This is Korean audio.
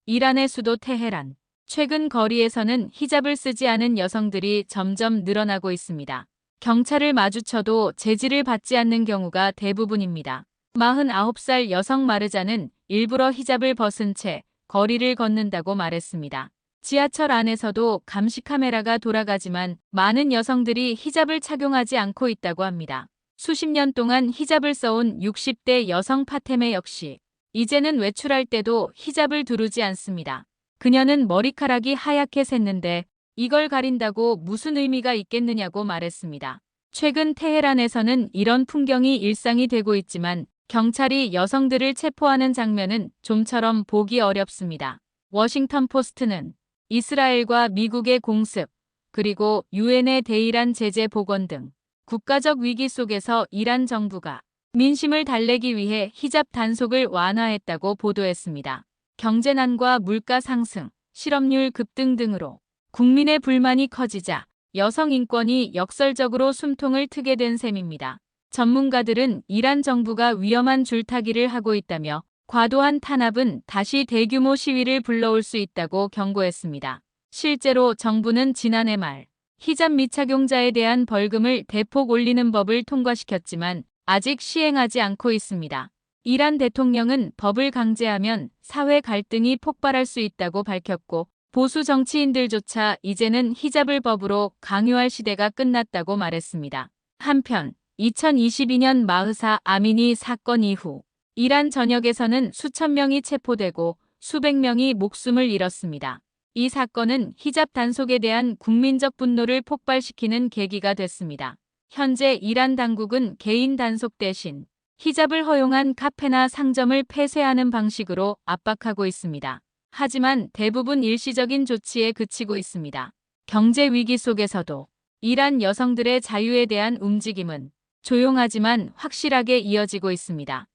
이란의 수도 테헤란. 최근 거리에서는 히잡을 쓰지 않은 여성들이 점점 늘어나고 있습니다. 경찰을 마주쳐도 제지를 받지 않는 경우가 대부분입니다. 49살 여성 마르자는 일부러 히잡을 벗은 채 거리를 걷는다고 말했습니다. 지하철 안에서도 감시 카메라가 돌아가지만 많은 여성들이 히잡을 착용하지 않고 있다고 합니다. 수십 년 동안 히잡을 써온 60대 여성 파테메 역시 이제는 외출할 때도 히잡을 두르지 않습니다. 그녀는 머리카락이 하얗게 샜는데 이걸 가린다고 무슨 의미가 있겠느냐고 말했습니다. 최근 테헤란에서는 이런 풍경이 일상이 되고 있지만 경찰이 여성들을 체포하는 장면은 좀처럼 보기 어렵습니다. 워싱턴 포스트는 이스라엘과 미국의 공습, 그리고 유엔의 대이란 제재 복원 등 국가적 위기 속에서 이란 정부가 민심을 달래기 위해 히잡 단속을 완화했다고 보도했습니다. 경제난과 물가 상승, 실업률 급등 등으로 국민의 불만이 커지자 여성 인권이 역설적으로 숨통을 트게 된 셈입니다. 전문가들은 이란 정부가 위험한 줄타기를 하고 있다며 과도한 탄압은 다시 대규모 시위를 불러올 수 있다고 경고했습니다. 실제로 정부는 지난해 말 히잡 미착용자에 대한 벌금을 대폭 올리는 법을 통과시켰지만 아직 시행하지 않고 있습니다. 이란 대통령은 법을 강제하면 사회 갈등이 폭발할 수 있다고 밝혔고 보수 정치인들조차 이제는 히잡을 법으로 강요할 시대가 끝났다고 말했습니다. 한편 2022년 마흐사 아미니 사건 이후 이란 전역에서는 수천 명이 체포되고 수백 명이 목숨을 잃었습니다. 이 사건은 히잡 단속에 대한 국민적 분노를 폭발시키는 계기가 됐습니다. 현재 이란 당국은 개인 단속 대신 히잡을 허용한 카페나 상점을 폐쇄하는 방식으로 압박하고 있습니다. 하지만 대부분 일시적인 조치에 그치고 있습니다. 경제 위기 속에서도 이란 여성들의 자유에 대한 움직임은 조용하지만 확실하게 이어지고 있습니다.